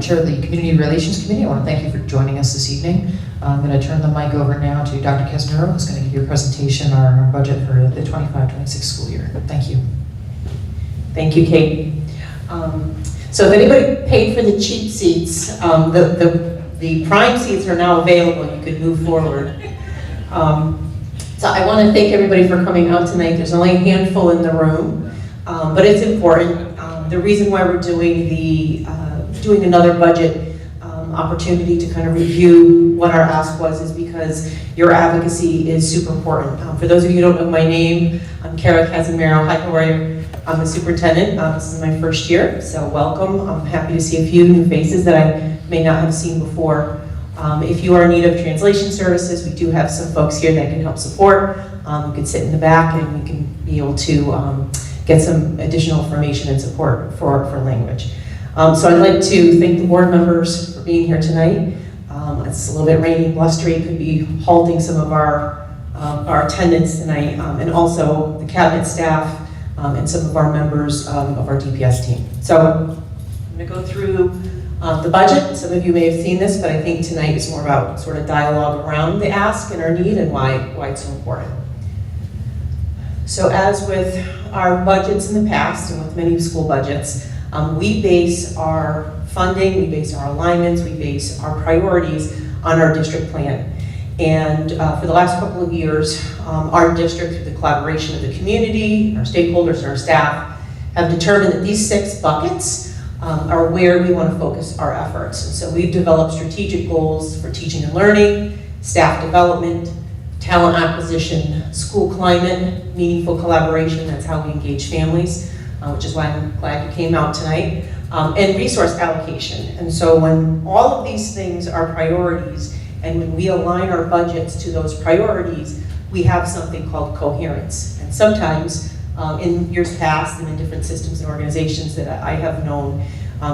Chair of the Community Relations Committee. I want to thank you for joining us this evening. I'm going to turn the mic over now to Dr. Casanero, who's going to give you a presentation on our budget for the 25-26 school year. Thank you. Thank you, Kate. So if anybody paid for the cheap seats, the prime seats are now available. You could move forward. So I want to thank everybody for coming out tonight. There's only a handful in the room, but it's important. The reason why we're doing another budget opportunity to kind of review what our ask was is because your advocacy is super important. For those of you who don't know my name, I'm Kara Casanero. Hi, how are you? I'm the superintendent. This is my first year, so welcome. I'm happy to see a few new faces that I may not have seen before. If you are in need of translation services, we do have some folks here that can help support. You can sit in the back and we can be able to get some additional information and support for language. So I'd like to thank the board members for being here tonight. It's a little bit rainy, blustery, could be halting some of our attendance tonight, and also the cabinet staff and some of our members of our DPS team. So I'm going to go through the budget. Some of you may have seen this, but I think tonight is more about sort of dialogue around the ask and our need and why it's so important. So as with our budgets in the past and with many school budgets, we base our funding, we base our alignments, we base our priorities on our district plan. And for the last couple of years, our district, through the collaboration of the community, our stakeholders, and our staff, have determined that these 6 buckets are where we want to focus our efforts. And so we've developed strategic goals for teaching and learning, staff development, talent acquisition, school climate, meaningful collaboration, that's how we engage families, which is why I'm glad you came out tonight, and resource allocation. And so when all of these things are priorities, and when we align our budgets to those priorities, we have something called coherence. And sometimes, in years past and in different systems and organizations that I have known,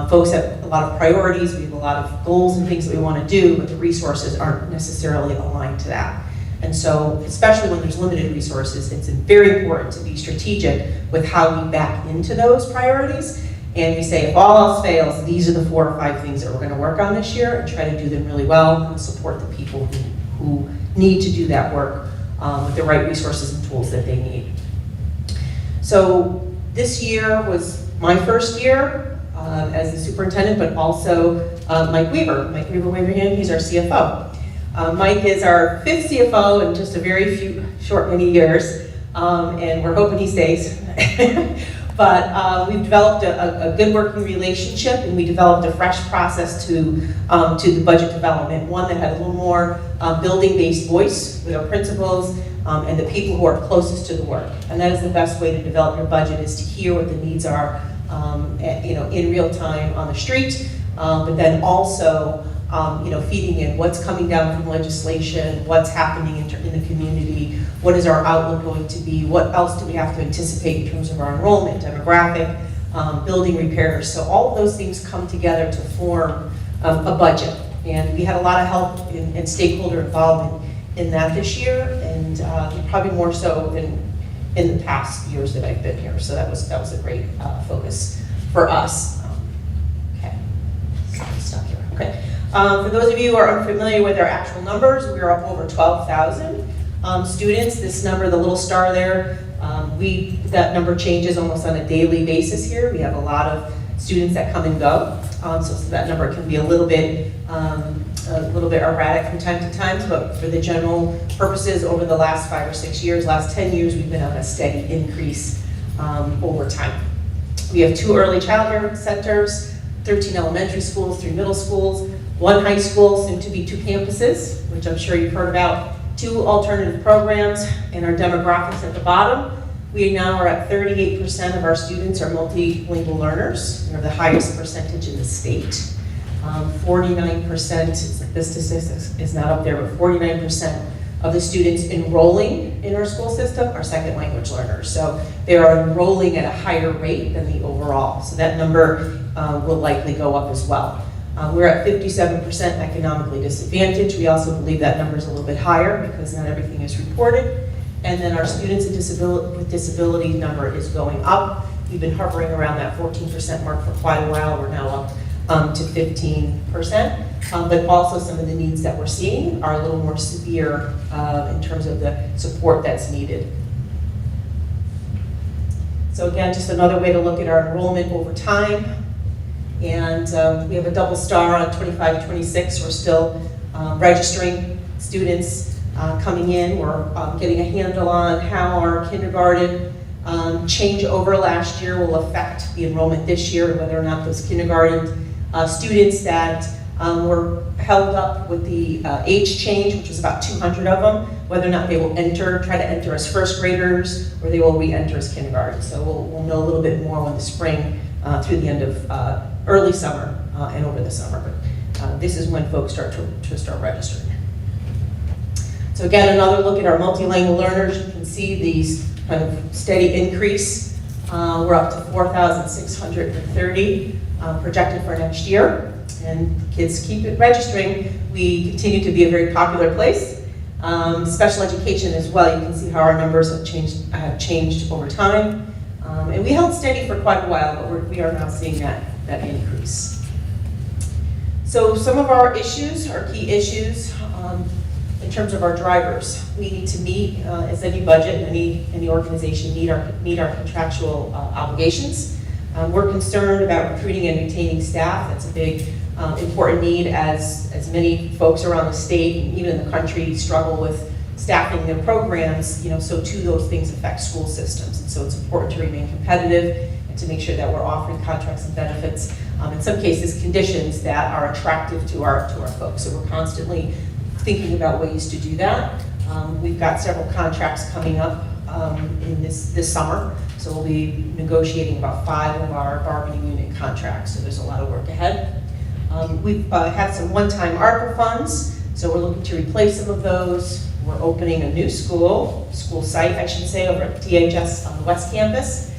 folks have a lot of priorities, we have a lot of goals and things that we want to do, but the resources aren't necessarily aligned to that. And so, especially when there's limited resources, it's very important to be strategic with how we back into those priorities. And we say, if all else fails, these are the 4 or 5 things that we're going to work on this year and try to do them really well and support the people who need to do that work with the right resources and tools that they need. So this year was my first year as the superintendent, but also Mike Weaver. Mike Weaver, wave your hand, he's our CFO. Mike is our 5th CFO in just a very many years, and we're hoping he stays. But we've developed a good working relationship, and we developed a fresh process to the budget development, one that had a little more building-based voice with our principals and the people who are closest to the work. And that is the best way to develop your budget, is to hear what the needs are in real time on the street, but then also feeding in what's coming down from legislation, what's happening in the community, what is our outlook going to be, what else do we have to anticipate in terms of our enrollment, demographic, building repairs. So all of those things come together to form a budget. And we had a lot of help and stakeholder involvement in that this year, and probably more so than in the past years that I've been here. So that was a great focus for us. Okay, so I'm stuck here. Okay. For those of you who are unfamiliar with our actual numbers, we are up over 12,000 students. This number, the little star there, that number changes almost on a daily basis here. We have a lot of students that come and go, so that number can be a little bit erratic from time to time, but for the general purposes, over the last 5 or 6 years, last 10 years, we've been on a steady increase over time. We have 2 early childcare centers, 13 elementary schools, 3 middle schools, 1 high school, soon to be 2 campuses, which I'm sure you've heard about, 2 alternative programs, and our demographics at the bottom. We now are at 38% of our students are multilingual learners. We're the highest percentage in the state. 49%, this statistic is not up there, but 49% of the students enrolling in our school system are second language learners. So they are enrolling at a higher rate than the overall. So that number will likely go up as well. We're at 57% economically disadvantaged. We also believe that number is a little bit higher because not everything is reported. And then our students with disability number is going up. We've been hovering around that 14% mark for quite a while. We're now to 15%. But also some of the needs that we're seeing are a little more severe in terms of the support that's needed. So again, just another way to look at our enrollment over time. And we have a double star on 25-26. We're still registering students coming in. We're getting a handle on how our kindergarten change over last year will affect the enrollment this year, and whether or not those kindergarten students that were held up with the age change, which was about 200 of them, whether or not they will try to enter as first graders, or they will re-enter as kindergarten. So we'll know a little bit more when the spring through the end of early summer and over the summer. But this is when folks start to start registering. So again, another look at our multilingual learners. You can see these kind of steady increase. We're up to 4,630 projected for next year. And kids keep it registering. We continue to be a very popular place. Special education as well. You can see how our numbers have changed over time. And we held steady for quite a while, but we are now seeing that increase. So some of our issues, our key issues, in terms of our drivers, we need to meet, as any budget, any organization, meet our contractual obligations. We're concerned about recruiting and retaining staff. That's a big, important need as many folks around the state and even in the country struggle with staffing their programs, so too those things affect school systems. And so it's important to remain competitive and to make sure that we're offering contracts and benefits, in some cases conditions that are attractive to our folks. So we're constantly thinking about ways to do that. We've got several contracts coming up in this summer. So we'll be negotiating about 5 of our bargaining unit contracts. So there's a lot of work ahead. We've had some one-time ARPA funds. So we're looking to replace some of those. We're opening a new school site, I should say, over at DHS on the West Campus,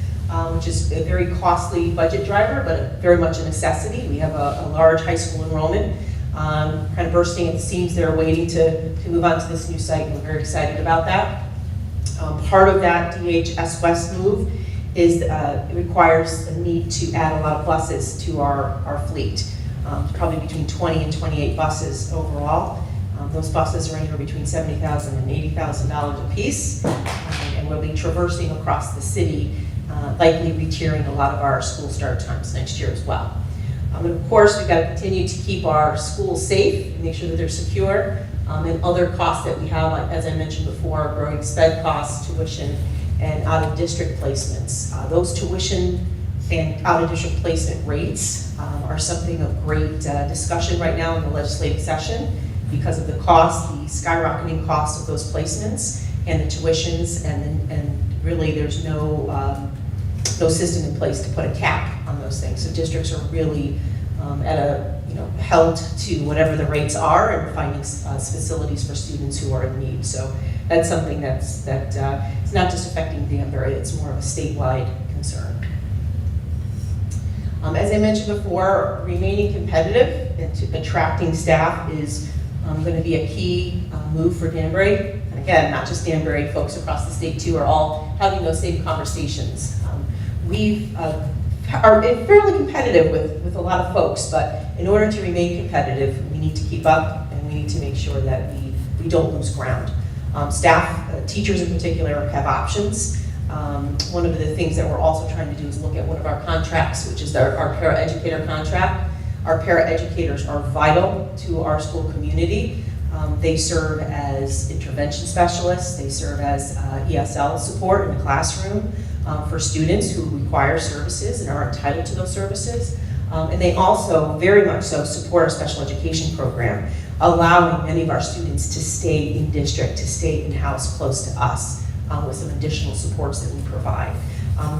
which is a very costly budget driver, but very much a necessity. We have a large high school enrollment, kind of bursting at the seams. They're waiting to move on to this new site, and we're very excited about that. Part of that DHS West move is it requires a need to add a lot of buses to our fleet, probably between 20 and 28 buses overall. Those buses are anywhere between $70,000 and $80,000 a piece, and we'll be traversing across the city, likely retiering a lot of our school start times next year as well. And of course, we've got to continue to keep our schools safe, make sure that they're secure, and other costs that we have, like, as I mentioned before, growing sped costs, tuition, and out-of-district placements. Those tuition and out-of-district placement rates are something of great discussion right now in the legislative session because of the cost, the skyrocketing cost of those placements and the tuitions, and really there's no system in place to put a cap on those things. So districts are really held to whatever the rates are and finding facilities for students who are in need. So that's something it's not just affecting Danbury, it's more of a statewide concern. As I mentioned before, remaining competitive and attracting staff is going to be a key move for Danbury. And again, not just Danbury, folks across the state too are all having those same conversations. We are fairly competitive with a lot of folks, but in order to remain competitive, we need to keep up and we need to make sure that we don't lose ground. Staff, teachers in particular, have options. One of the things that we're also trying to do is look at one of our contracts, which is our paraeducator contract. Our paraeducators are vital to our school community. They serve as intervention specialists. They serve as ESL support in the classroom for students who require services and are entitled to those services. And they also, very much so, support our special education program, allowing many of our students to stay in district, to stay in-house close to us with some additional supports that we provide.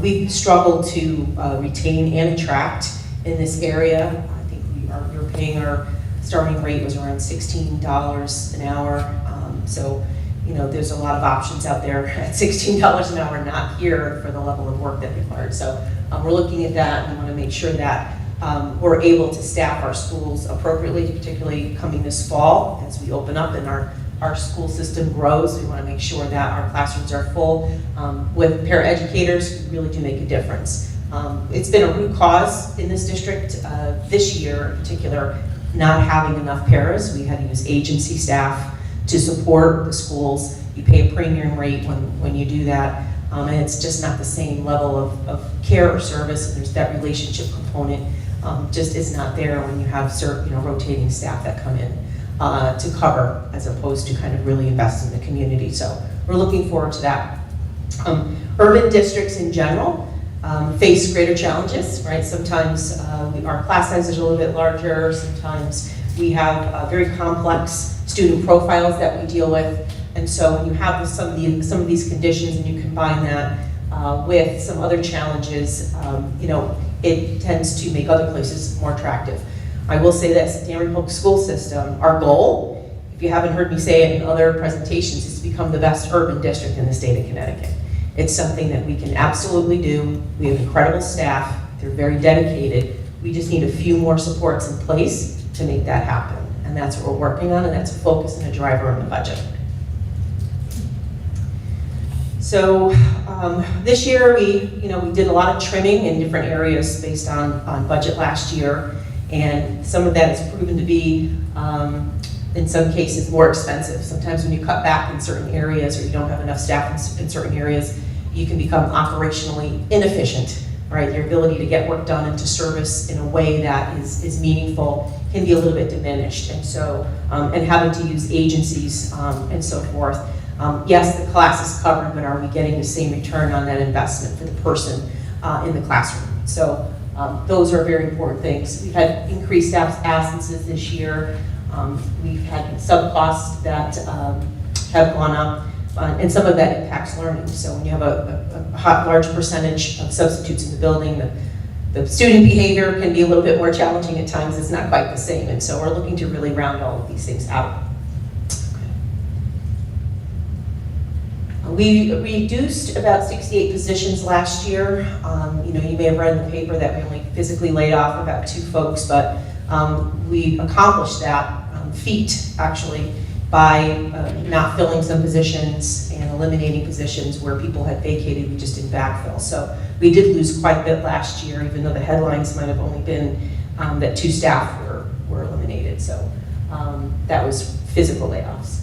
We've struggled to retain and attract in this area. I think we were paying our starting rate was around $16 an hour. So, there's a lot of options out there at $16 an hour, not here for the level of work that required. So we're looking at that, and we want to make sure that we're able to staff our schools appropriately, particularly coming this fall as we open up and our school system grows. We want to make sure that our classrooms are full. With paraeducators, we really do make a difference. It's been a root cause in this district this year in particular, not having enough paras. We had to use agency staff to support the schools. You pay a premium rate when you do that, and it's just not the same level of care or service. And there's that relationship component just is not there when you have rotating staff that come in to cover, as opposed to kind of really invest in the community. So we're looking forward to that. Urban districts in general face greater challenges, right? Sometimes our class sizes are a little bit larger. Sometimes we have very complex student profiles that we deal with. And so when you have some of these conditions and you combine that with some other challenges, it tends to make other places more attractive. I will say this, Danbury Public School System, our goal, if you haven't heard me say it in other presentations, is to become the best urban district in the state of Connecticut. It's something that we can absolutely do. We have incredible staff. They're very dedicated. We just need a few more supports in place to make that happen. And that's what we're working on, and that's a focus and a driver in the budget. So this year we did a lot of trimming in different areas based on budget last year, and some of that has proven to be, in some cases, more expensive. Sometimes when you cut back in certain areas or you don't have enough staff in certain areas, you can become operationally inefficient, right? Your ability to get work done and to service in a way that is meaningful can be a little bit diminished. And so, and having to use agencies and so forth. Yes, the class is covered, but are we getting the same return on that investment for the person in the classroom? So those are very important things. We've had increased staff absences this year. We've had sub-costs that have gone up, and some of that impacts learning. So when you have a large percentage of substitutes in the building, the student behavior can be a little bit more challenging at times. It's not quite the same, and so we're looking to really round all of these things out. We reduced about 68 positions last year. You may have read in the paper that we only physically laid off about 2 folks, but we accomplished that feat actually by not filling some positions and eliminating positions where people had vacated. We just didn't backfill. So we did lose quite a bit last year, even though the headlines might have only been that 2 staff were eliminated. So that was physical layoffs.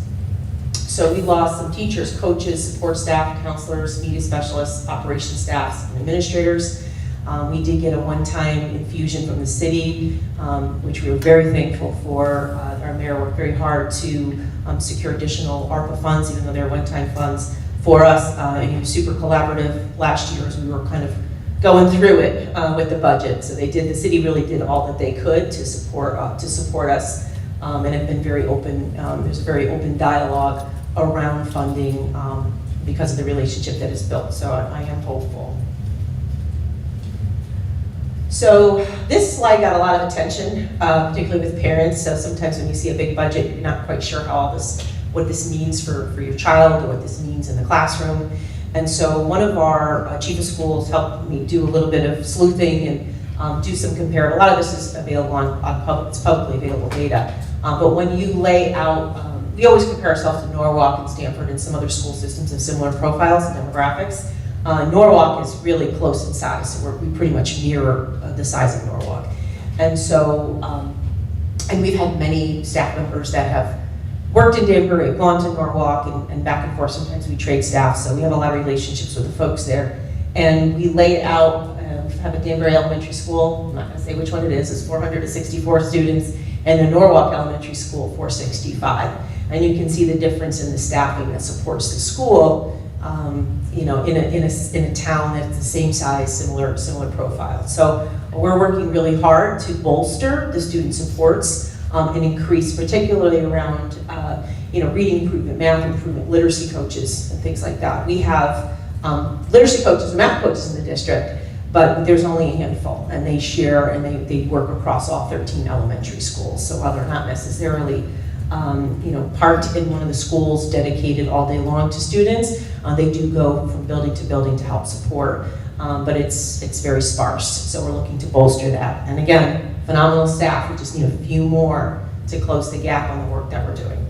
So we lost some teachers, coaches, support staff, counselors, media specialists, operations staffs, and administrators. We did get a one-time infusion from the city, which we were very thankful for. Our mayor worked very hard to secure additional ARPA funds, even though they were one-time funds for us. And it was super collaborative last year as we were kind of going through it with the budget. So the city really did all that they could to support us, and have been very open. There's a very open dialogue around funding because of the relationship that is built. So I am hopeful. So this slide got a lot of attention, particularly with parents. So sometimes when you see a big budget, you're not quite sure what this means for your child or what this means in the classroom. And so one of our chief of schools helped me do a little bit of sleuthing and do some comparative. A lot of this is available it's publicly available data. But when you lay out, we always compare ourselves to Norwalk and Stanford and some other school systems of similar profiles and demographics. Norwalk is really close in size, so we pretty much mirror the size of Norwalk. And so, and we've had many staff members that have worked in Danbury, gone to Norwalk, and back and forth. Sometimes we trade staff, so we have a lot of relationships with the folks there. And we laid out, we have a Danbury Elementary School, I'm not gonna say which one it is, it's 464 students, and a Norwalk Elementary School, 465. And you can see the difference in the staffing that supports the school, in a town that's the same size, similar profile. So we're working really hard to bolster the student supports and increase, particularly around reading improvement, math improvement, literacy coaches, and things like that. We have literacy coaches and math coaches in the district, but there's only a handful, and they share and they work across all 13 elementary schools. So while they're not necessarily part in one of the schools dedicated all day long to students, they do go from building to building to help support, but it's very sparse. So we're looking to bolster that. And again, phenomenal staff. We just need a few more to close the gap on the work that we're doing.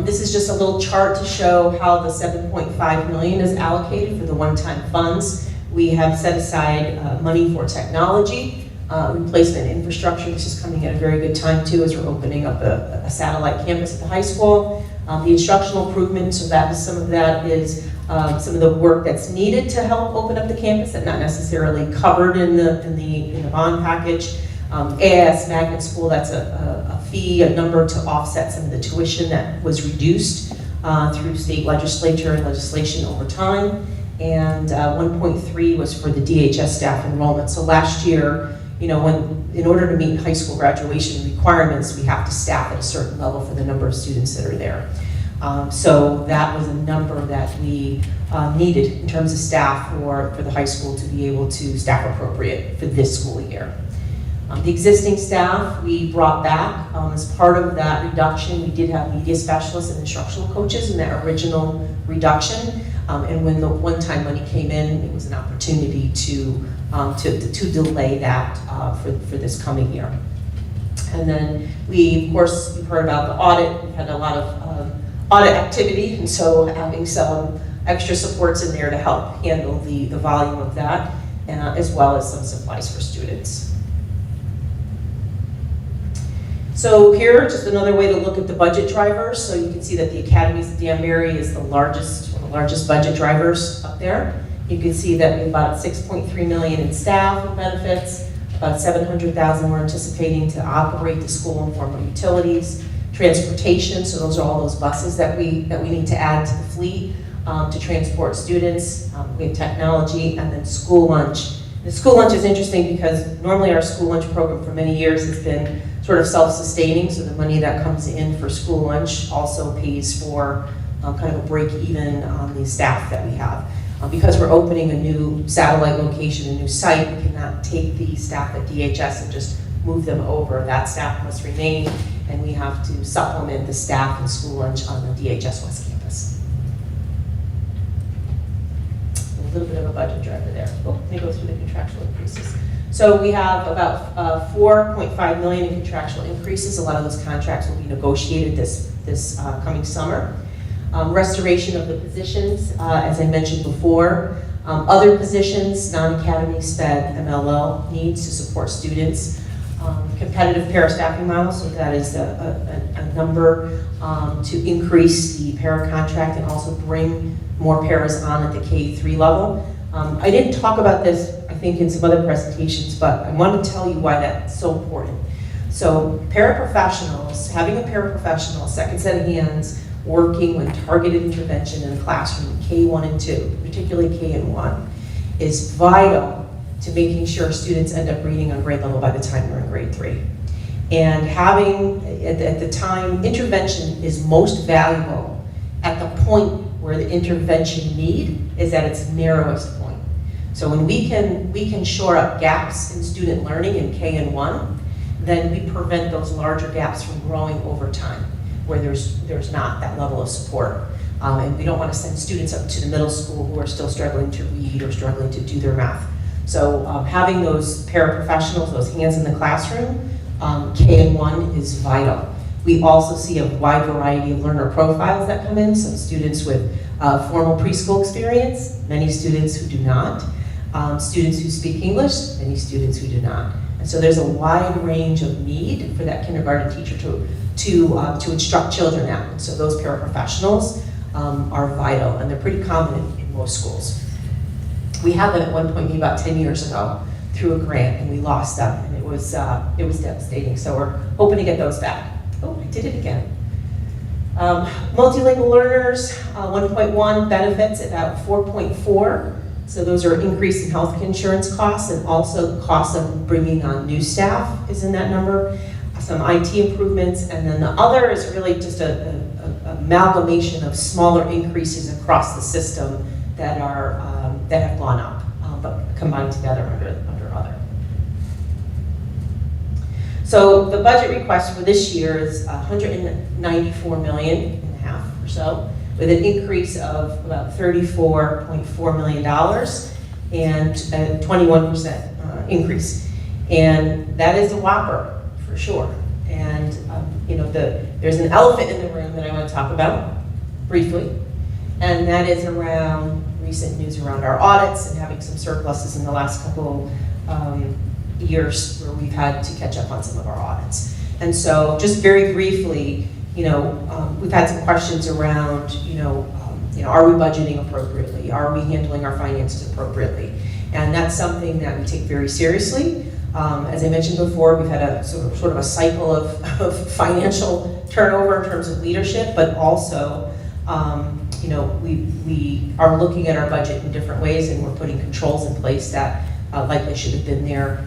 This is just a little chart to show how the $7.5 million is allocated for the one-time funds. We have set aside money for technology, replacement infrastructure. This is coming at a very good time too, as we're opening up a satellite campus at the high school. The instructional improvements, so that is some of that is some of the work that's needed to help open up the campus and not necessarily covered in the bond package. AIS Magnet School, that's a fee, a number to offset some of the tuition that was reduced through state legislature and legislation over time. And 1.3 was for the DHS staff enrollment. So last year, you know, in order to meet high school graduation requirements, we have to staff at a certain level for the number of students that are there. So that was a number that we needed in terms of staff for the high school to be able to staff appropriate for this school year. The existing staff we brought back as part of that reduction. We did have media specialists and instructional coaches in that original reduction. And when the one-time money came in, it was an opportunity to delay that for this coming year. And then we, of course, you've heard about the audit. We've had a lot of audit activity, and so having some extra supports in there to help handle the volume of that, as well as some supplies for students. So here, just another way to look at the budget drivers. So you can see that the Academies of Danbury is one of the largest budget drivers up there. You can see that we have about $6.3 million in staff and benefits, about $700,000 we're anticipating to operate the school and form of utilities, transportation, so those are all those buses that we need to add to the fleet to transport students. We have technology, and then school lunch. The school lunch is interesting because normally our school lunch program for many years has been sort of self-sustaining, so the money that comes in for school lunch also pays for kind of a break even on the staff that we have. Because we're opening a new satellite location, a new site, we cannot take the staff at DHS and just move them over. That staff must remain, and we have to supplement the staff and school lunch on the DHS West Campus. A little bit of a budget driver there. Oh, let me go through the contractual increases. So we have about $4.5 million in contractual increases. A lot of those contracts will be negotiated this coming summer. Restoration of the positions, as I mentioned before. Other positions, non-academy, SPED, MLL needs to support students. Competitive para-staffing model, so that is a number to increase the para contract and also bring more paras on at the K-3 level. I didn't talk about this, I think, in some other presentations, but I want to tell you why that's so important. So paraprofessionals, having a paraprofessional, second set of hands, working with targeted intervention in the classroom, K1 and 2, particularly K and 1, is vital to making sure students end up reading on grade level by the time they're in grade 3. And having, at the time, intervention is most valuable at the point where the intervention need is at its narrowest point. So when we can shore up gaps in student learning in K and 1, then we prevent those larger gaps from growing over time, where there's not that level of support. And we don't want to send students up to the middle school who are still struggling to read or struggling to do their math. So having those paraprofessionals, those hands in the classroom, K and 1 is vital. We also see a wide variety of learner profiles that come in, some students with formal preschool experience, many students who do not, students who speak English, many students who do not. And so there's a wide range of need for that kindergarten teacher to instruct children at. And so those paraprofessionals are vital, and they're pretty common in most schools. We had them at one point, maybe about 10 years ago, through a grant, and we lost them, and it was devastating. So we're hoping to get those back. Oh, I did it again. Multilingual learners, 1.1, benefits about 4.4. So those are increase in health insurance costs, and also the cost of bringing on new staff is in that number. Some IT improvements, and then the other is really just an amalgamation of smaller increases across the system that are that have gone up, but combined together under other. So the budget request for this year is $194.5 million or so, with an increase of about $34.4 million and a 21% increase. And that is a whopper, for sure. And there's an elephant in the room that I want to talk about briefly, and that is around recent news around our audits and having some surpluses in the last couple years where we've had to catch up on some of our audits. And so just very briefly, we've had some questions around, are we budgeting appropriately? Are we handling our finances appropriately? And that's something that we take very seriously. As I mentioned before, we've had a sort of a cycle of financial turnover in terms of leadership, but also, we are looking at our budget in different ways, and we're putting controls in place that likely should have been there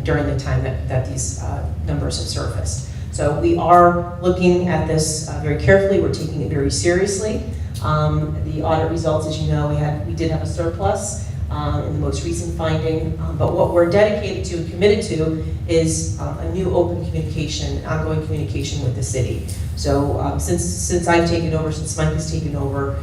during the time that these numbers have surfaced. So we are looking at this very carefully. We're taking it very seriously. The audit results, as you know, we did have a surplus in the most recent finding, but what we're dedicated to and committed to is a new open communication, ongoing communication with the city. So since I've taken over, since Mike has taken over,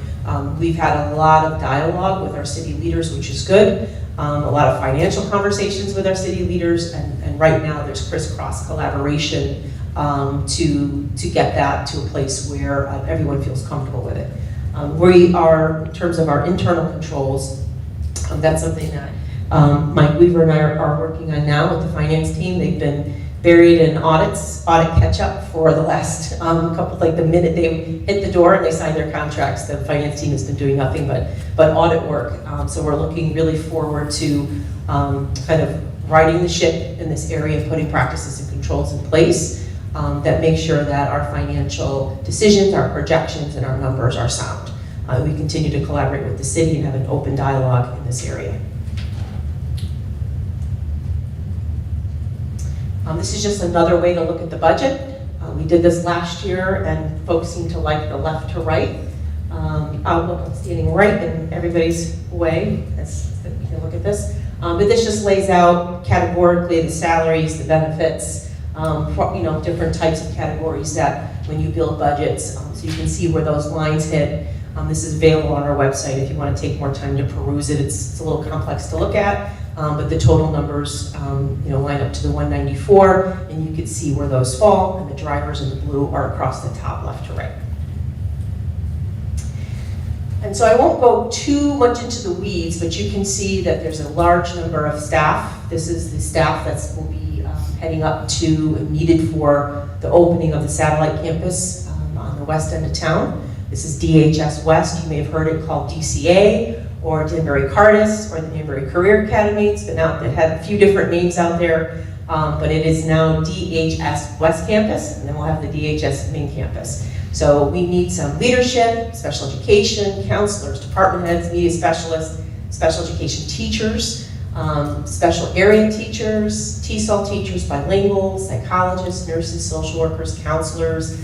we've had a lot of dialogue with our city leaders, which is good. A lot of financial conversations with our city leaders, and right now there's crisscross collaboration to get that to a place where everyone feels comfortable with it. We are, in terms of our internal controls, that's something that Mike Weaver and I are working on now with the finance team. They've been buried in audit catch-up for the last couple, like the minute they hit the door and they signed their contracts, the finance team has been doing nothing but audit work. So we're looking really forward to kind of riding the ship in this area and putting practices and controls in place that make sure that our financial decisions, our projections, and our numbers are sound. We continue to collaborate with the city and have an open dialogue in this area. This is just another way to look at the budget. We did this last year, and folks seem to like the left to right outlook. I'm standing right in everybody's way as we can look at this. But this just lays out categorically the salaries, the benefits, different types of categories that when you build budgets, so you can see where those lines hit. This is available on our website if you want to take more time to peruse it. It's a little complex to look at, but the total numbers line up to the 194, and you can see where those fall, and the drivers in the blue are across the top left to right. And so I won't go too much into the weeds, but you can see that there's a large number of staff. This is the staff that will be heading up to and needed for the opening of the satellite campus on the west end of town. This is DHS West. You may have heard it called DCA, or Danbury Cardis, or the Danbury Career Academy. It's been out, it had a few different names out there, but it is now DHS West Campus, and then we'll have the DHS main campus. So we need some leadership, special education, counselors, department heads, media specialists, special education teachers, special area teachers, TESOL teachers, bilingual, psychologists, nurses, social workers, counselors,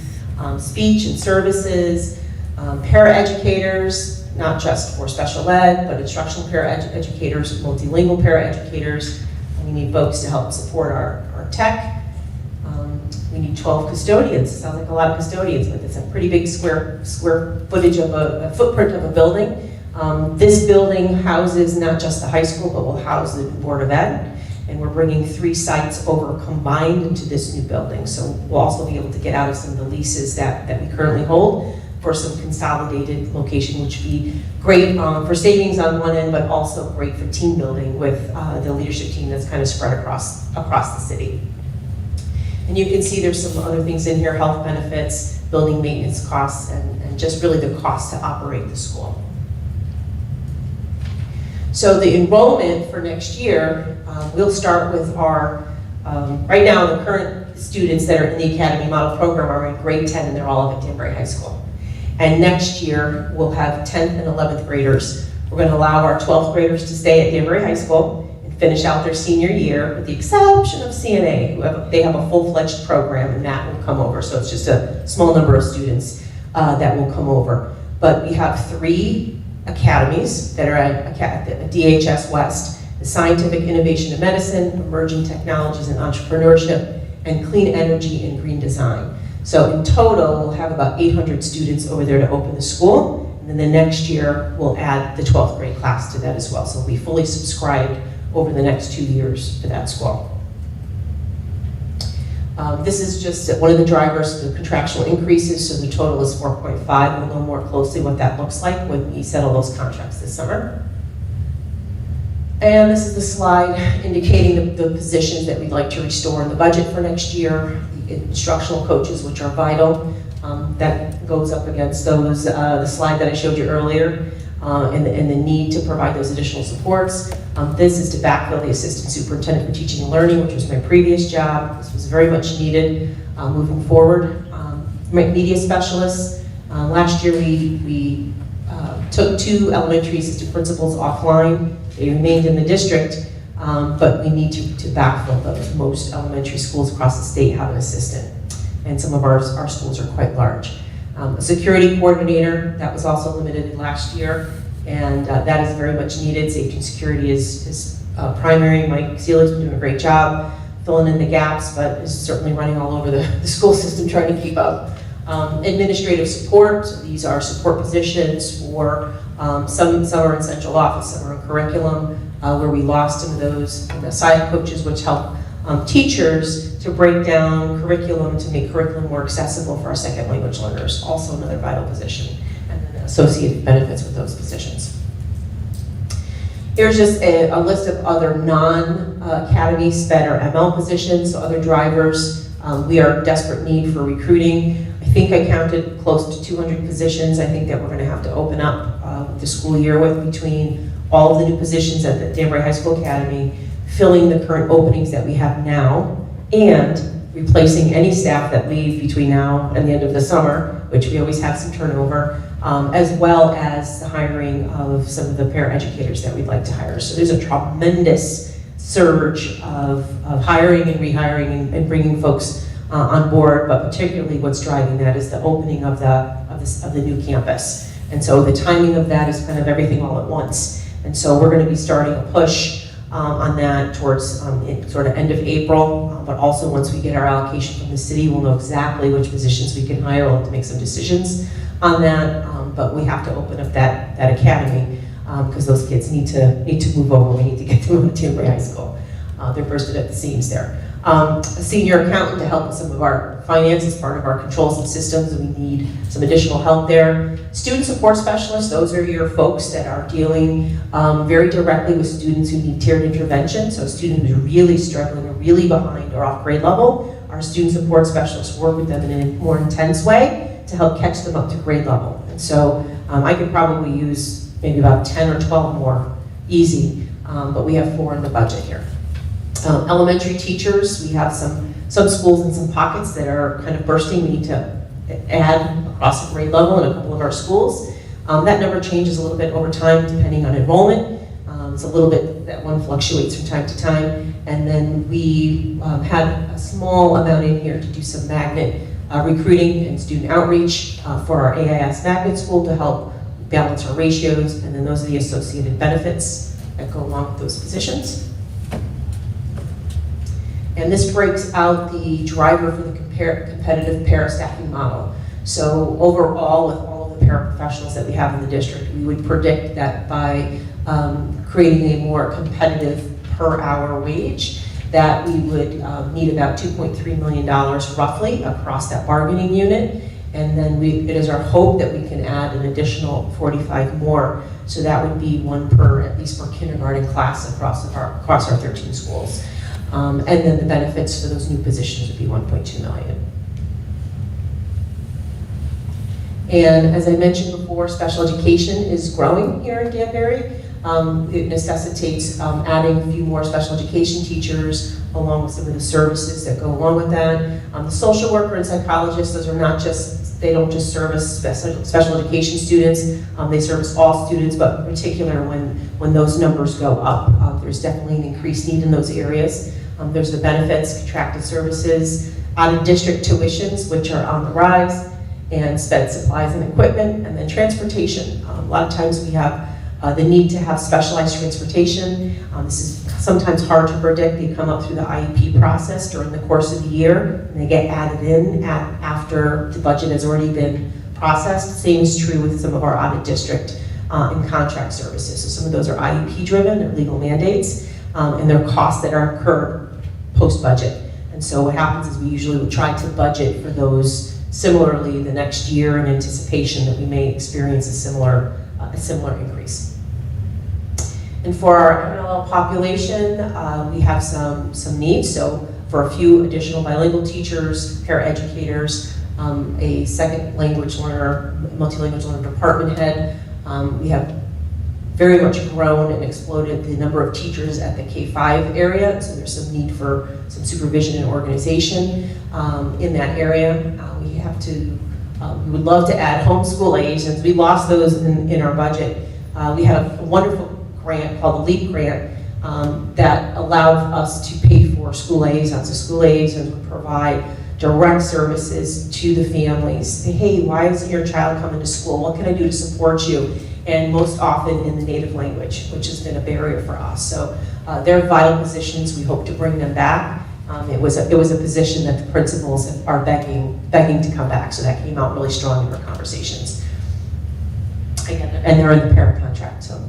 speech and services, paraeducators, not just for special ed, but instructional paraeducators, multilingual paraeducators. We need folks to help support our tech. We need 12 custodians. Sounds like a lot of custodians, but it's a pretty big square footage of a footprint of a building. This building houses not just the high school, but will house the Board of Ed. And we're bringing 3 sites over combined into this new building. So we'll also be able to get out of some of the leases that we currently hold for some consolidated location, which would be great for savings on one end, but also great for team building with the leadership team that's kind of spread across the city. And you can see there's some other things in here, health benefits, building maintenance costs, and just really the cost to operate the school. So the enrollment for next year, we'll start with our, right now the current students that are in the Academy Model Program are in grade 10 and they're all up at Danbury High School. And next year we'll have 10th and 11th graders. We're going to allow our 12th graders to stay at Danbury High School and finish out their senior year, with the exception of CNA. They have a full-fledged program, and that will come over. So it's just a small number of students that will come over. But we have 3 academies that are at DHS West: the Scientific Innovation in Medicine, Emerging Technologies and Entrepreneurship, and Clean Energy and Green Design. So in total, we'll have about 800 students over there to open the school. And then the next year, we'll add the 12th grade class to that as well. So we'll be fully subscribed over the next 2 years to that school. This is just one of the drivers, the contractual increases, so the total is 4.5. We'll know more closely what that looks like when we settle those contracts this summer. And this is the slide indicating the positions that we'd like to restore in the budget for next year. The instructional coaches, which are vital, that goes up against those, the slide that I showed you earlier, and the need to provide those additional supports. This is to backfill the assistant superintendent for teaching and learning, which was my previous job. This was very much needed moving forward. Media specialists. Last year we took 2 elementary assistant principals offline. They remained in the district, but we need to backfill those. Most elementary schools across the state have an assistant, and some of our schools are quite large. A security coordinator, that was also limited last year, and that is very much needed. Safety and security is primary. Mike Seelig's been doing a great job filling in the gaps, but is certainly running all over the school system trying to keep up. Administrative support, so these are support positions for some are in central office, some are in curriculum, where we lost some of those side coaches, which help teachers to break down curriculum to make curriculum more accessible for our second language learners, also another vital position, and then associated benefits with those positions. Here's just a list of other non-academy SPED or ML positions, so other drivers. We are in desperate need for recruiting. I think I counted close to 200 positions I think that we're going to have to open up the school year with, between all of the new positions at the Danbury High School Academy, filling the current openings that we have now, and replacing any staff that leave between now and the end of the summer, which we always have some turnover, as well as the hiring of some of the paraeducators that we'd like to hire. So there's a tremendous surge of hiring and rehiring and bringing folks on board, but particularly what's driving that is the opening of the new campus. And so the timing of that is kind of everything all at once. And so we're going to be starting a push on that towards sort of end of April, but also once we get our allocation from the city, we'll know exactly which positions we can hire. We'll have to make some decisions on that, but we have to open up that academy because those kids need to move over. We need to get them to Danbury High School. They're bursted at the seams there. A senior accountant to help with some of our finances, part of our controls and systems, and we need some additional help there. Student support specialists, those are your folks that are dealing very directly with students who need tiered intervention. So a student who's really struggling or really behind or off grade level, our student support specialists work with them in a more intense way to help catch them up to grade level. And so I could probably use maybe about 10 or 12 more, easy, but we have 4 in the budget here. Elementary teachers, we have some schools and some pockets that are kind of bursting. We need to add across the grade level in a couple of our schools. That number changes a little bit over time depending on enrollment. It's a little bit, that one fluctuates from time to time. And then we had a small amount in here to do some magnet recruiting and student outreach for our AIS magnet school to help balance our ratios. And then those are the associated benefits that go along with those positions. And this breaks out the driver for the competitive para-staffing model. So overall, with all of the paraprofessionals that we have in the district, we would predict that by creating a more competitive per hour wage, that we would need about $2.3 million roughly across that bargaining unit. And then it is our hope that we can add an additional 45 more. So that would be 1 per, at least per kindergarten class across our 13 schools. And then the benefits for those new positions would be $1.2 million. And as I mentioned before, special education is growing here in Danbury. It necessitates adding a few more special education teachers along with some of the services that go along with that. The social worker and psychologists, those are not just, they don't just service special education students, they service all students, but in particular when those numbers go up, there's definitely an increased need in those areas. There's the benefits, contracted services, out-of-district tuitions, which are on the rise, and SPED supplies and equipment, and then transportation. A lot of times we have the need to have specialized transportation. This is sometimes hard to predict. They come up through the IEP process during the course of the year, and they get added in after the budget has already been processed. Same is true with some of our out-of-district and contract services. So some of those are IEP driven, they're legal mandates, and they're costs that are incurred post-budget. And so what happens is we usually will try to budget for those similarly the next year in anticipation that we may experience a similar increase. And for our MLL population, we have some needs. So for a few additional bilingual teachers, paraeducators, a second language learner, multilingual learner department head. We have very much grown and exploded the number of teachers at the K-5 area, so there's some need for some supervision and organization in that area. We would love to add homeschool agents. We lost those in our budget. We have a wonderful grant called the LEAP grant that allowed us to pay for school liaisons. So school liaisons would provide direct services to the families. Say, hey, why isn't your child coming to school? What can I do to support you? And most often in the native language, which has been a barrier for us. So they're vital positions. We hope to bring them back. It was a position that the principals are begging to come back. So that came out really strong in our conversations. Again, and they're in the parent contract. So.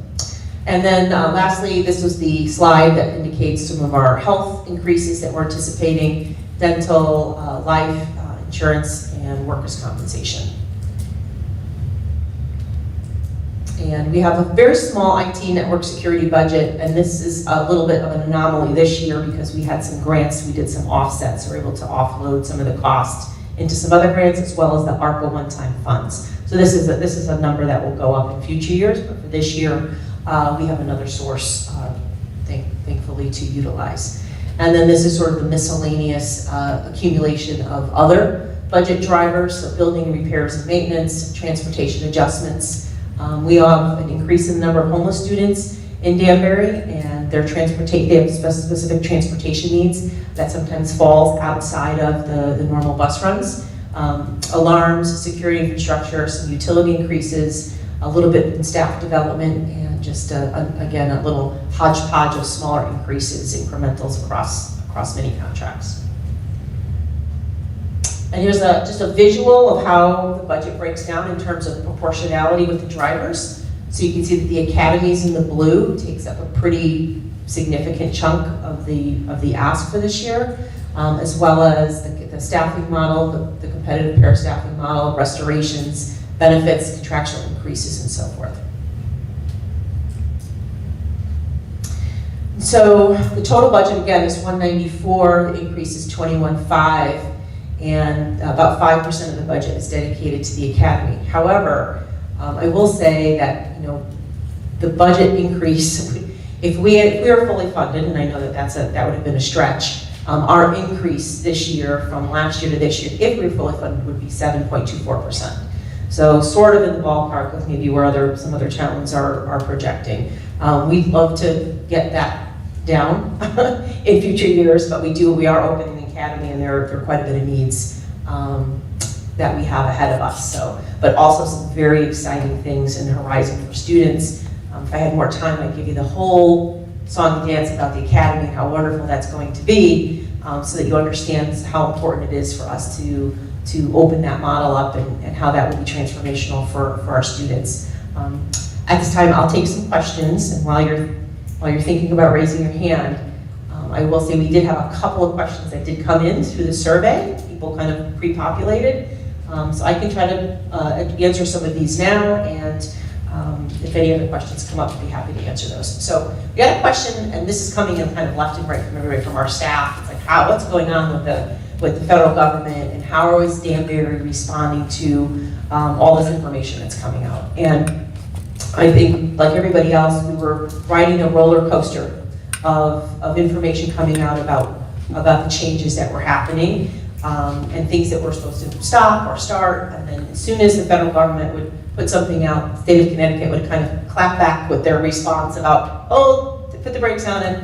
And then lastly, this was the slide that indicates some of our health increases that we're anticipating: dental, life insurance, and workers' compensation. And we have a very small IT network security budget, and this is a little bit of an anomaly this year because we had some grants, we did some offsets, so we're able to offload some of the costs into some other grants as well as the ARPA one-time funds. So this is a number that will go up in future years, but for this year, we have another source, thankfully, to utilize. And then this is sort of the miscellaneous accumulation of other budget drivers, so building repairs and maintenance, transportation adjustments. We have an increase in the number of homeless students in Danbury, and they have specific transportation needs that sometimes falls outside of the normal bus runs. Alarms, security infrastructure, some utility increases, a little bit in staff development, and just again a little hodgepodge of smaller increases, incrementals across many contracts. And here's just a visual of how the budget breaks down in terms of proportionality with the drivers. So you can see that the academies in the blue takes up a pretty significant chunk of the ask for this year, as well as the staffing model, the competitive pair staffing model, restorations, benefits, contractual increases, and so forth. So the total budget again is 194, the increase is 21.5. And about 5% of the budget is dedicated to the academy. However, I will say that the budget increase, if we were fully funded, and I know that that would have been a stretch, our increase this year from last year to this year, if we were fully funded, would be 7.24%. So sort of in the ballpark with maybe where some other towns are projecting. We'd love to get that down in future years, but we are opening the academy, and there are quite a bit of needs that we have ahead of us. So, but also some very exciting things in the horizon for students. If I had more time, I'd give you the whole song and dance about the academy and how wonderful that's going to be, so that you understand how important it is for us to open that model up and how that will be transformational for our students. At this time, I'll take some questions, and while you're thinking about raising your hand, I will say we did have a couple of questions that did come in through the survey. People kind of pre-populated. So I can try to answer some of these now, and if any other questions come up, I'd be happy to answer those. So we got a question, and this is coming in kind of left and right from everybody from our staff. It's like, what's going on with the federal government, and how is Danbury responding to all this information that's coming out? And I think, like everybody else, we were riding a roller coaster of information coming out about the changes that were happening, and things that were supposed to stop or start. And then as soon as the federal government would put something out, the state of Connecticut would kind of clap back with their response about, oh, put the brakes on it.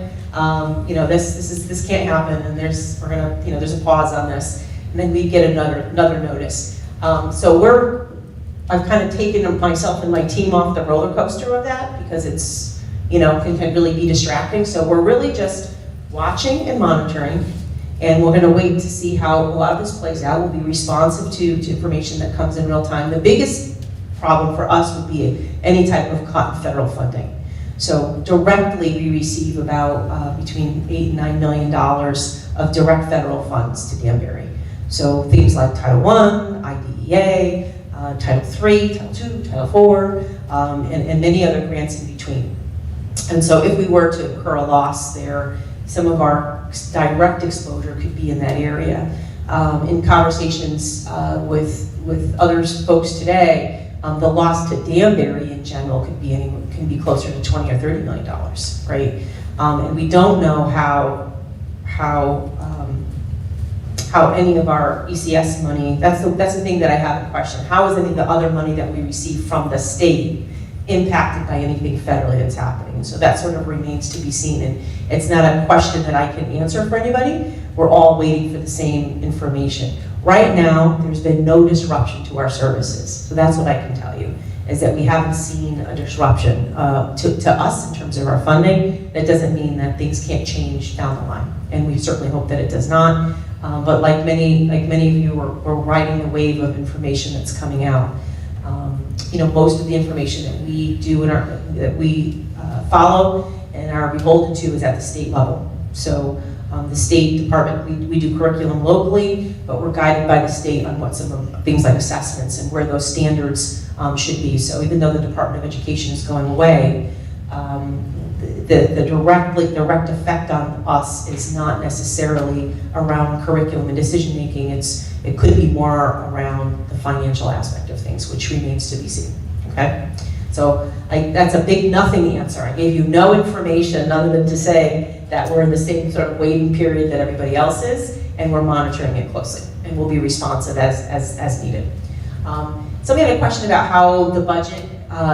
This can't happen, and there's a pause on this, and then we get another notice. So I've kind of taken myself and my team off the roller coaster of that, because it's can really be distracting. So we're really just watching and monitoring, and we're going to wait to see how a lot of this plays out. We'll be responsive to information that comes in real time. The biggest problem for us would be any type of cut in federal funding. So directly, we receive about between $8 and $9 million of direct federal funds to Danbury. So things like Title I, IDEA, Title III, Title II, Title IV, and many other grants in between. And so if we were to incur a loss there, some of our direct exposure could be in that area. In conversations with other folks today, the loss to Danbury in general can be closer to $20 or $30 million, right? And we don't know how any of our ECS money, that's the thing that I have in question. How is any of the other money that we receive from the state impacted by anything federally that's happening? So that sort of remains to be seen, and it's not a question that I can answer for anybody. We're all waiting for the same information. Right now, there's been no disruption to our services. So that's what I can tell you, is that we haven't seen a disruption to us in terms of our funding. That doesn't mean that things can't change down the line, and we certainly hope that it does not. But like many of you, we're riding the wave of information that's coming out. You know, most of the information that we do that we follow and are beholden to is at the state level. So the State Department, we do curriculum locally, but we're guided by the state on what some of things like assessments and where those standards should be. So even though the Department of Education is going away, the direct effect on us is not necessarily around curriculum and decision making. It could be more around the financial aspect of things, which remains to be seen. Okay, so that's a big nothing answer. I gave you no information other than to say that we're in the same sort of waiting period that everybody else is, and we're monitoring it closely, and we'll be responsive as needed. Somebody had a question about how the budget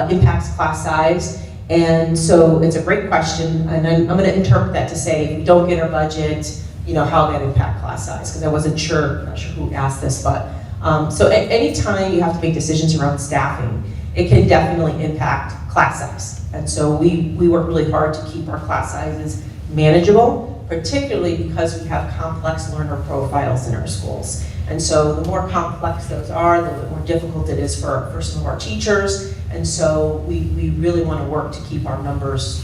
impacts class size. And so it's a great question, and I'm going to interpret that to say if we don't get our budget, you know, how that impact class size, because I wasn't sure, I'm not sure who asked this, but so any time you have to make decisions around staffing, it can definitely impact class size. And so we work really hard to keep our class sizes manageable, particularly because we have complex learner profiles in our schools. And so the more complex those are, the more difficult it is for some of our teachers. And so we really want to work to keep our numbers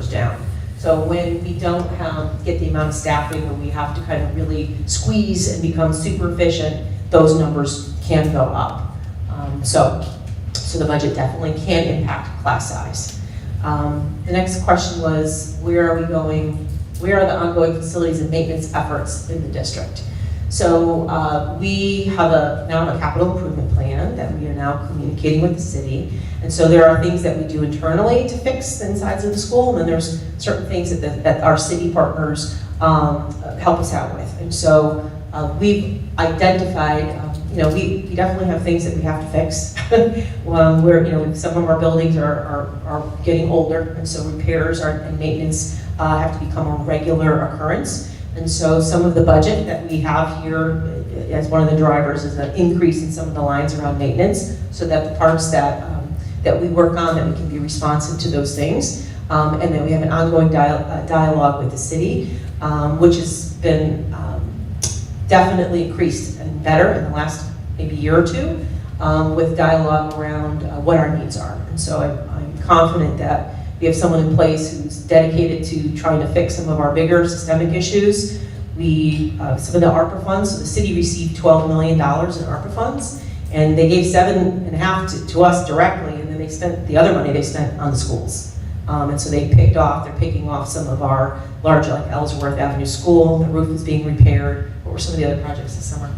down. So when we don't get the amount of staffing, when we have to kind of really squeeze and become super efficient, those numbers can go up. So the budget definitely can impact class size. The next question was, where are we going? Where are the ongoing facilities and maintenance efforts in the district? So we now have a capital improvement plan that we are now communicating with the city. And so there are things that we do internally to fix the insides of the school, and then there's certain things that our city partners help us out with. And so we've identified, we definitely have things that we have to fix. Some of our buildings are getting older, and so repairs and maintenance have to become a regular occurrence. And so some of the budget that we have here as one of the drivers is an increase in some of the lines around maintenance, so that the parts that we work on, that we can be responsive to those things. And then we have an ongoing dialogue with the city, which has been definitely increased and better in the last maybe year or two, with dialogue around what our needs are. And so I'm confident that we have someone in place who's dedicated to trying to fix some of our bigger systemic issues. Some of the ARPA funds, so the city received $12 million in ARPA funds, and they gave $7.5 to us directly, and then they spent the other money they spent on the schools. And so they're picking off some of our larger, like Ellsworth Avenue School, the roof is being repaired. What were some of the other projects this summer?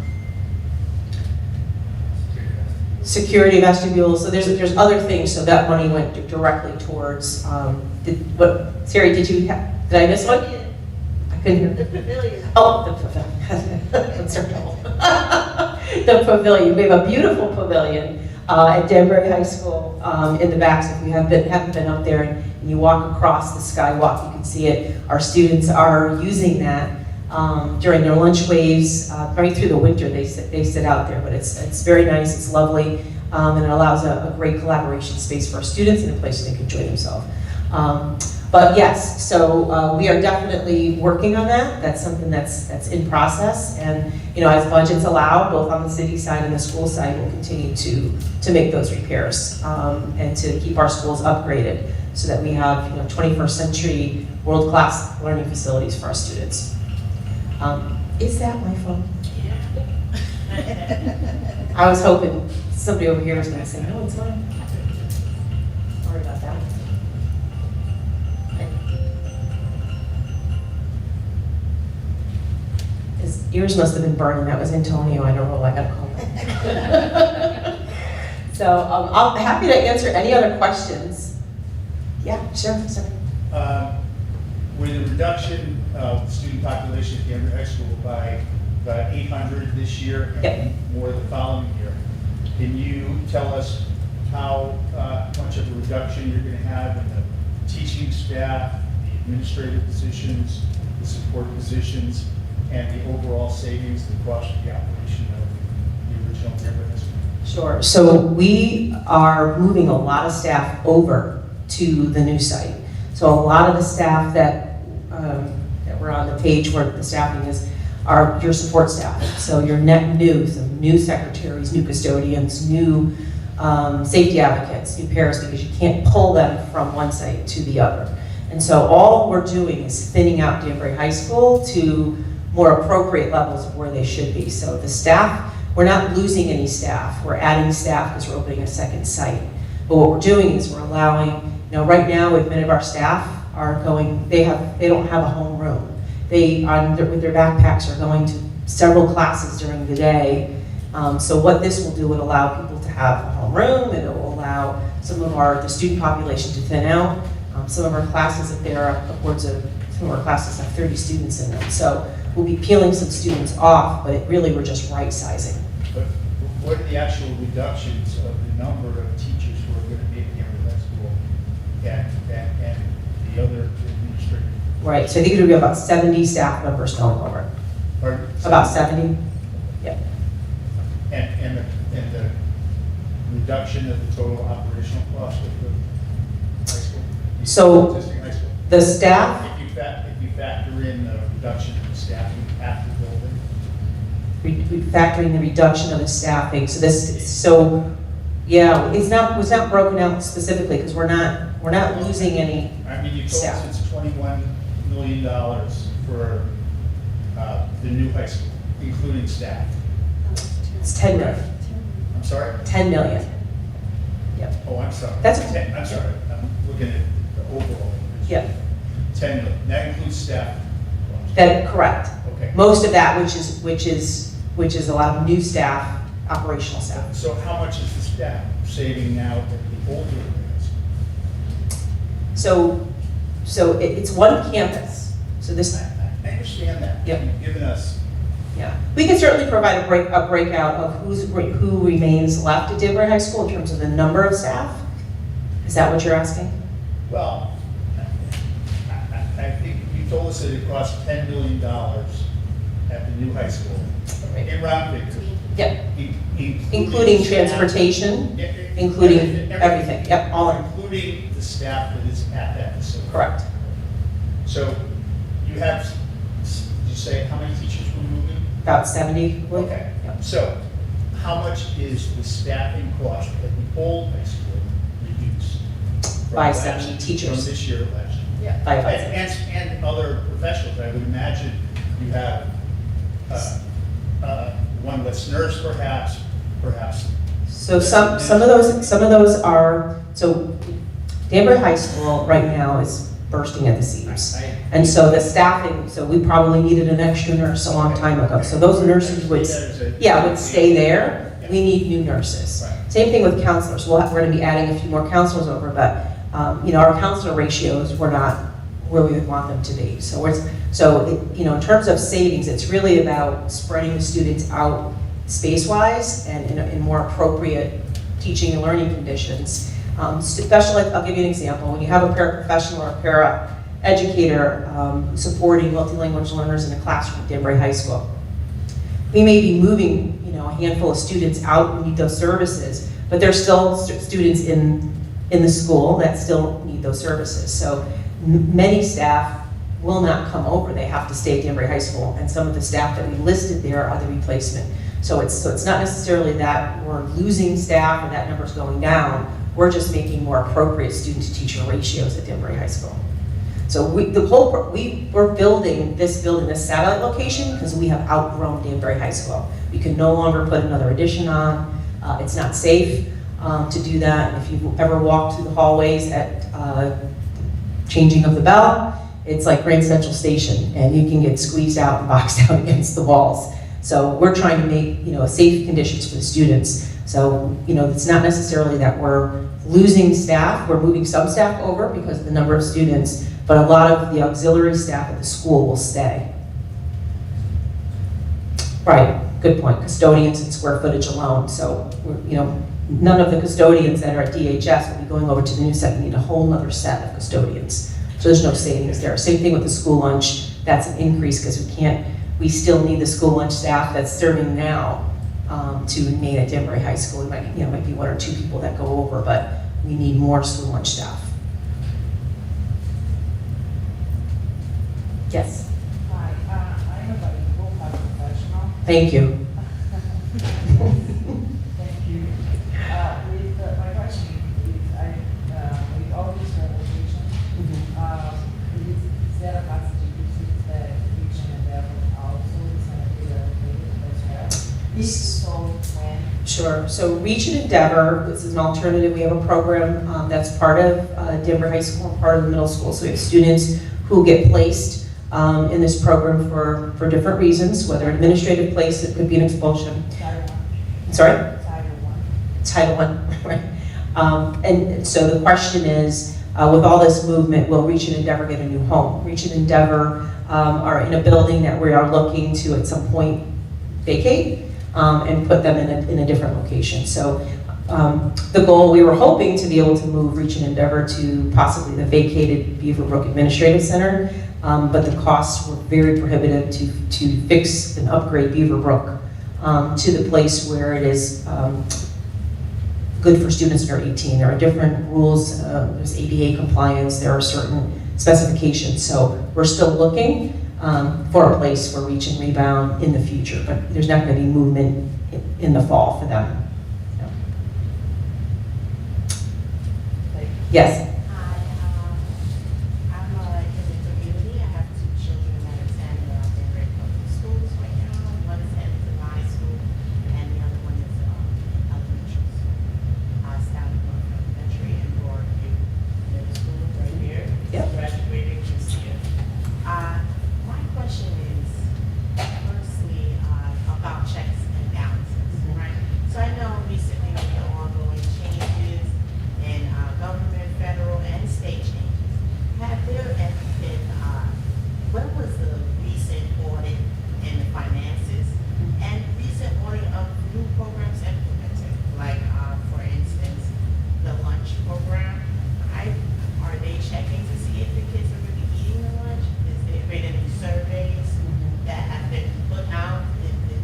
Security vestibules, so there's other things, so that money went directly towards, Sari, did I miss one? I couldn't hear. The pavilion. Oh, the pavilion. That's our trouble. The pavilion, we have a beautiful pavilion at Danbury High School in the back, so if you haven't been up there and you walk across the skywalk, you can see it. Our students are using that during their lunch waves, right through the winter they sit out there, but it's very nice, it's lovely, and it allows a great collaboration space for our students and a place where they can enjoy themselves. But yes, so we are definitely working on that. That's something that's in process, and as budgets allow, both on the city side and the school side, we'll continue to make those repairs and to keep our schools upgraded. so that we have 21st century world-class learning facilities for our students. Is that my phone? I was hoping somebody over here was going to say, no, it's mine. Sorry about that. His ears must have been burning. That was Antonio. I don't know. I got to call him. So I'm happy to answer any other questions. Yeah, sure. With the reduction of student population at Danbury High School by about 800 this year and more the following year, can you tell us how much of a reduction you're going to have in the teaching staff, the administrative positions, the support positions, and the overall savings that cost of the operation of the original Danbury High School? Sure. So we are moving a lot of staff over to the new site. So a lot of the staff that were on the page where the staffing is are your support staff. So your net new, so new secretaries, new custodians, new safety advocates, new paras, because you can't pull them from one site to the other. And so all we're doing is thinning out Danbury High School to more appropriate levels of where they should be. So the staff, we're not losing any staff. We're adding staff because we're opening a second site. But what we're doing is we're allowing, right now with many of our staff are going, they don't have a home room. They, with their backpacks, are going to several classes during the day. So what this will do, it allow people to have a home room. It will allow some of the student population to thin out. Some of our classes, if there are upwards of, some of our classes have 30 students in them. So we'll be peeling some students off, but really we're just right sizing. But what are the actual reductions of the number of teachers who are going to be at Danbury High School and the other administrative? Right, so I think it'll be about 70 staff members going over. Pardon? About 70, yeah. And the reduction of the total operational cost of the high school? So Existing high school? the staff, If you factor in the reduction in staffing at the building? we factoring the reduction of the staffing. Yeah, it's not broken out specifically because we're not losing any. I mean, you told Staff. us it's $21 million for the new high school, including staff. It's 10 million. I'm sorry? 10 million. Oh, I'm sorry. That's- 10, I'm sorry. I'm looking at the overall. Yeah, 10 million. That includes staff. correct. Okay. Most of that, which is a lot of new staff, operational staff. So how much is the staff saving now at the older grades? So it's one campus. So this, I understand that. Yep. You've given us, yeah, we can certainly provide a breakout of who remains left at Danbury High School in terms of the number of staff. Is that what you're asking? well, I think you told us that it cost $10 million at the new high school in round figures. Yep. Including Including transportation, Yeah, including everything. Yep, all in. Including the staff that is at that facility. Correct. So you have, did you say how many teachers were moving? About 70, I believe. Okay, Yep. so how much is the staffing cost at the old high school reduced? from By last- 70 teachers. From this year to last year? Yeah, by about And other professionals, I would imagine you have one less nurse perhaps. So some of those are, so Danbury High School right now is bursting at the seams. And so the staffing, so we probably needed an extra nurse a long time ago. So those nurses would stay there. We need new nurses. Right. Same thing with counselors. We're going to be adding a few more counselors over, but our counselor ratios were not where we would want them to be. In terms of savings, it's really about spreading the students out space-wise and in more appropriate teaching and learning conditions. Especially, I'll give you an example. When you have a paraprofessional or a para-educator supporting multilingual learners in a classroom at Danbury High School, we may be moving, a handful of students out who need those services, but there's still students in the school that still need those services. So many staff will not come over. They have to stay at Danbury High School, and some of the staff that we listed there are the replacement. So it's not necessarily that we're losing staff or that number's going down. We're just making more appropriate student-to-teacher ratios at Danbury High School. So we're building this satellite location because we have outgrown Danbury High School. We can no longer put another addition on. It's not safe to do that. And if you've ever walked through the hallways at changing of the bell, it's like Grand Central Station, and you can get squeezed out and boxed out against the walls. So we're trying to make, safe conditions for the students. So, it's not necessarily that we're losing staff. We're moving some staff over because of the number of students, but a lot of the auxiliary staff at the school will stay. Right, good point. Custodians and square footage alone. So, none of the custodians that are at DHS will be going over to the new set. We need a whole other set of custodians. So there's no savings there. Same thing with the school lunch. That's an increase because we still need the school lunch staff that's serving now to remain at Danbury High School. It might be 1 or 2 people that go over, but we need more school lunch staff. Yes. Hi, I'm a bilingual professional. Thank you. Thank you. My question is, with all these renovations, is there a possibility that region and level also is going to be renovated as well? If so, when? Sure. So Reach and Endeavor, this is an alternative. We have a program that's part of Danbury High School and part of the middle school. So we have students who get placed in this program for different reasons, whether administrative place, it could be an expulsion. Title I. Sorry? Title I. Title I, right. And so the question is, with all this movement, will Reach and Endeavor get a new home? Reach and Endeavor are in a building that we are looking to at some point vacate and put them in a different location. So the goal, we were hoping to be able to move Reach and Endeavor to possibly the vacated Beaverbrook Administrative Center, but the costs were very prohibitive to fix and upgrade Beaverbrook to the place where it is good for students under 18. There are different rules, there's ADA compliance, there are certain specifications. So we're still looking for a place for Reach and Rebound in the future, but there's not going to be movement in the fall for them. No. Yes. Hi, I'm in the community. I have 2 children that attend Danbury Public Schools right now. One is headed to high school, and the other one is elementary school. Stanley Elementary and Broadview Middle School right here. Yep. Graduating this year. My question is, firstly, about checks and balances, right? So I know recently with the ongoing changes in government, federal, and state changes, have there ever been, what was the recent audit in the finances and recent audit of new programs implemented? Like, for instance, the lunch program, are they checking to see if the kids are really eating the lunch? Is there been any surveys that have been put out? Is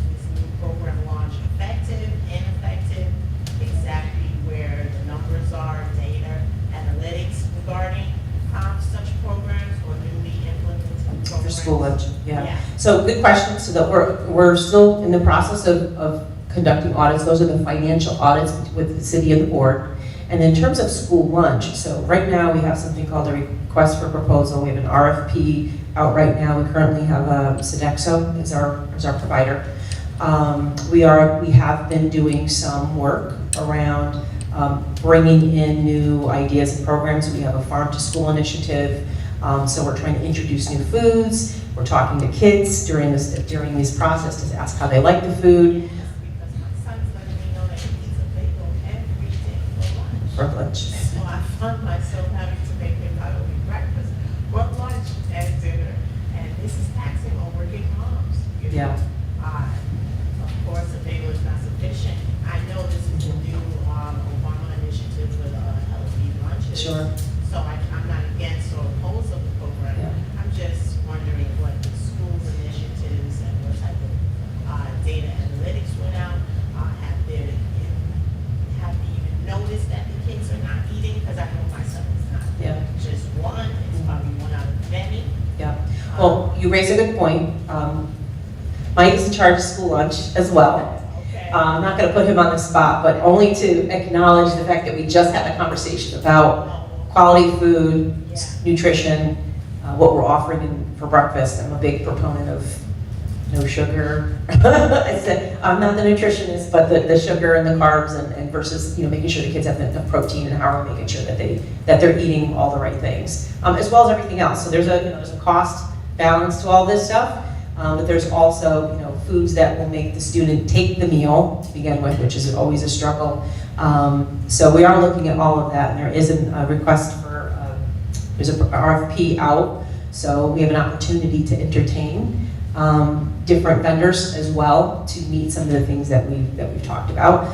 this new program launch effective, ineffective? Exactly where the numbers are, data, analytics regarding such programs or newly implemented programs? For school lunch, yeah. Yeah. So good question. So that we're still in the process of conducting audits. Those are the financial audits with the city and the board. And in terms of school lunch, so right now we have something called a request for proposal. We have an RFP out right now. We currently have Sodexo as our provider. We have been doing some work around bringing in new ideas and programs. We have a farm to school initiative. So we're trying to introduce new foods. We're talking to kids during this process to ask how they like the food. Because my son's letting me know that he eats a bagel every day for lunch. For lunch. So I found myself having to make him not only breakfast, but lunch and dinner. And this is taxing on working moms. You know? Yeah. Of course, a bagel is not sufficient. I know this is a new Obama initiative with healthy lunches. Sure. So I'm not against or opposed of the program. Yeah. I'm just wondering what the school's initiatives and what type of data analytics went out. Have they even noticed that the kids are not eating? Because I know my son is not. Yeah. Just one. It's probably one out of many. Yeah. Well, you raise a good point. Mike is in charge of school lunch as well. Okay. I'm not gonna put him on the spot, but only to acknowledge the fact that we just had a conversation about quality food, Yeah. nutrition, what we're offering for breakfast. I'm a big proponent of no sugar. I said, I'm not the nutritionist, but the sugar and the carbs and versus, making sure the kids have enough protein and how are we making sure that they're eating all the right things, as well as everything else. So there's a cost balance to all this stuff, but there's also, foods that will make the student take the meal to begin with, which is always a struggle. So we are looking at all of that, and there is a request for, there's a RFP out, so we have an opportunity to entertain different vendors as well to meet some of the things that we've talked about.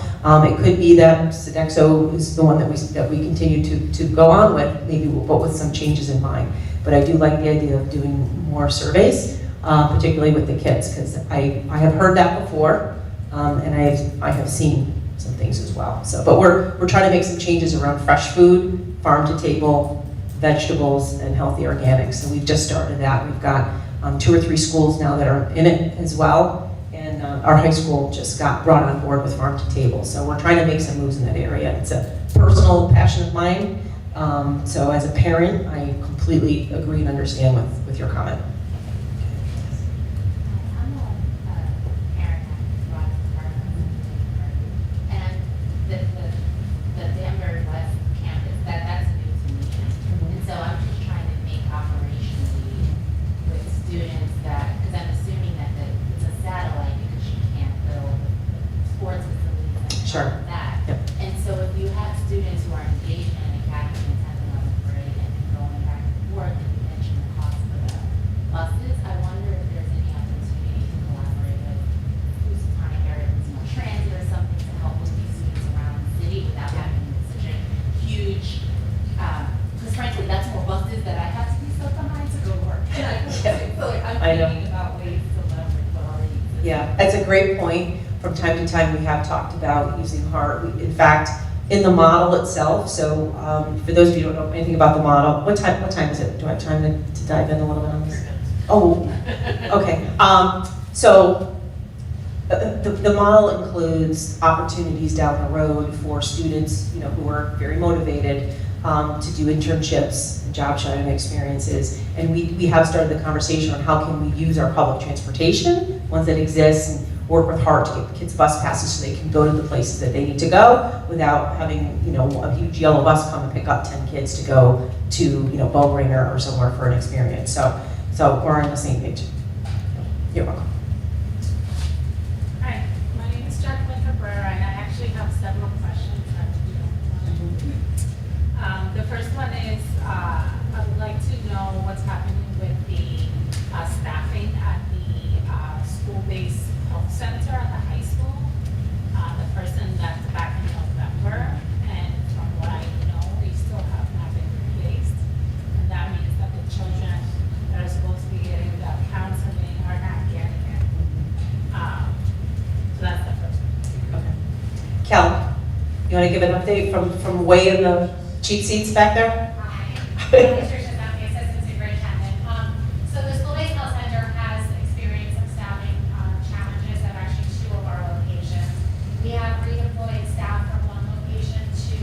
It could be that Sodexo is the one that we continue to go on with, maybe but with some changes in mind. But I do like the idea of doing more surveys, particularly with the kids, because I have heard that before, and I have seen some things as well. So, but we're trying to make some changes around fresh food, farm to table, vegetables, and healthy organics. So we've just started that. We've got 2 or 3 schools now that are in it as well, and our high school just got brought on board with farm to table. So we're trying to make some moves in that area. It's a personal passion of mine. So as a parent, I completely agree and understand with your comment. I'm a parent at Ross and the Denver West campus, that's new to me. And so I'm just trying to think operationally with students because I'm assuming that it's a satellite because you can't build sports facilities and Sure. all of that. Yep. And so if you have students who are engaged in an academy in 10th and 11th grade and going back and forth, and you mentioned the cost for the buses, I wonder if there's any opportunity to collaborate with Housatonic Area Regional Transit or something to help with these students around the city without having such a huge, because frankly, that's more buses that I have to be stuck behind to go to work. So I'm I know. thinking about ways to leverage what already exists. Yeah, that's a great point. From time to time, we have talked about using HART. In fact, in the model itself, so for those of you who don't know anything about the model, what time is it? Do I have time to dive in a little bit on this? Oh, okay. So the model includes opportunities down the road for students, who are very motivated to do internships, job shadowing experiences, and we have started the conversation on how can we use our public transportation, ones that exist, and work with HART to get kids bus passes so they can go to the places that they need to go without having, a huge yellow bus come and pick up 10 kids to go to, Bowbringer or somewhere for an experience. So we're on the same page. You're welcome. Hi, my name is Jacqueline Cabrera, and I actually have several questions. The first one is, I would like to know what's happening with the staffing at the school-based health center at the high school. The person that's back in November, and from what I know, they still have not been replaced. And that means that the children that are supposed to be getting that counseling are not getting it. So that's the first one. Okay. Kel, you want to give an update from way in the cheat seats back there? Hi, Patricia Duffy, Assistant Superintendent. So the school-based health center has experienced some staffing challenges at actually 2 of our locations. We have redeployed staff from one location to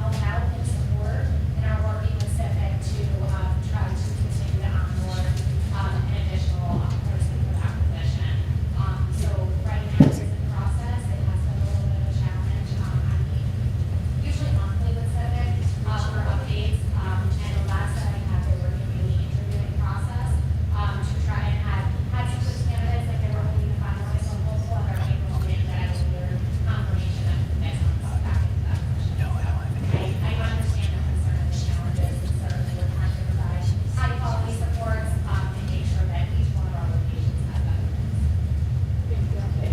help out and support, and are working with Civic to try to continue to onboard an additional person for that position. So right now it's in process. It has been a little bit of a challenge. I'm meeting usually monthly with Civic for updates. And the last that I had, they were doing the interviewing process to try and had some good candidates that they were hoping to finalize. So I'm hopeful at our April meeting that I will hear confirmation that next month I'll back into that question. I understand the concern and the challenges, and certainly we're trying to provide high quality supports and make sure that each one of our locations has that.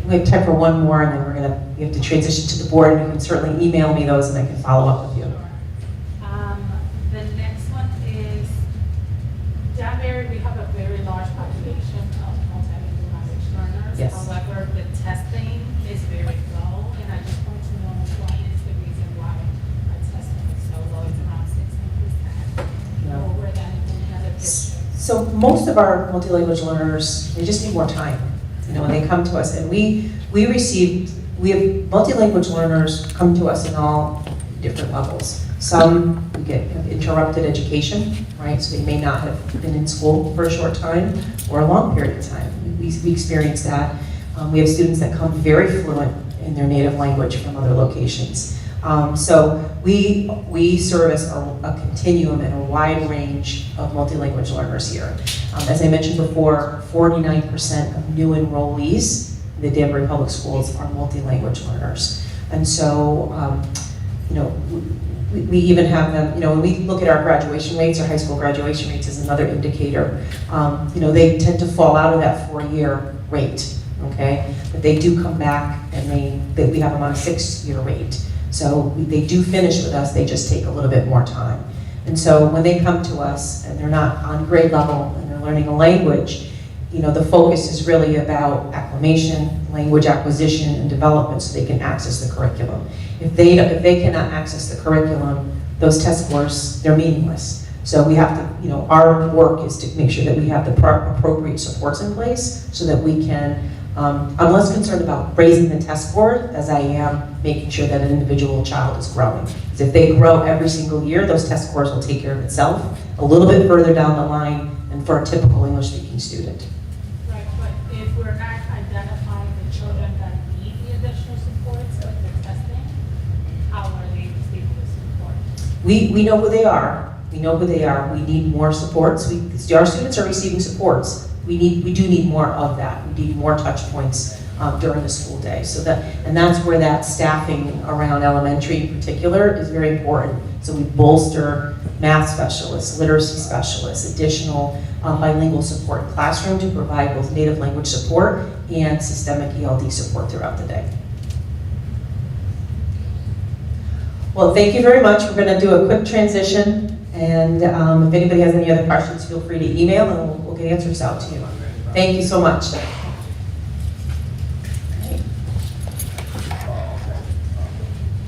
We have time for one more, and then we have to transition to the board, and you can certainly email me those, and I can follow up with you. The next one is, Danbury, we have a very large population of multilingual language learners. Yes. However, the testing is very low, and I just want to know what is the reason why our testing is so low. It's around 16%, Yeah. lower than any other district. So most of our multi-language learners, they just need more time, when they come to us. And we We have multi-language learners come to us in all different levels. Some we get interrupted education, right? So they may not have been in school for a short time or a long period of time. We experience that. We have students that come very fluent in their native language from other locations. So we service a continuum and a wide range of multi-language learners here. As I mentioned before, 49% of new enrollees in the Danbury Public Schools are multi-language learners. And so, you know, we even have them, you know, when we look at our graduation rates, our high school graduation rates is another indicator. You know, they tend to fall out of that 4-year rate, okay? But they do come back and we have them on a 6-year rate. So they do finish with us, they just take a little bit more time. And so when they come to us and they're not on grade level and they're learning a language, you know, the focus is really about acclimation, language acquisition, and development so they can access the curriculum. If they cannot access the curriculum, those test scores, they're meaningless. So we have to, you know, our work is to make sure that we have the appropriate supports in place so that we can, I'm less concerned about raising the test score as I am making sure that an individual child is growing. Because if they grow every single year, those test scores will take care of itself a little bit further down the line than for a typical English-speaking student. Right, but if we're not identifying the children that need the additional supports with the testing, how are they able to support? We know who they are. We know who they are. We need more supports. Our students are receiving supports. We do need more of that. We need more touch points during the school day. And that's where that staffing around elementary in particular is very important. So we bolster math specialists, literacy specialists, additional bilingual support in classroom to provide both native language support and systemic ELD support throughout the day. Well, thank you very much. We're going to do a quick transition. And if anybody has any other questions, feel free to email and we'll get answers out to you. Thank you so much.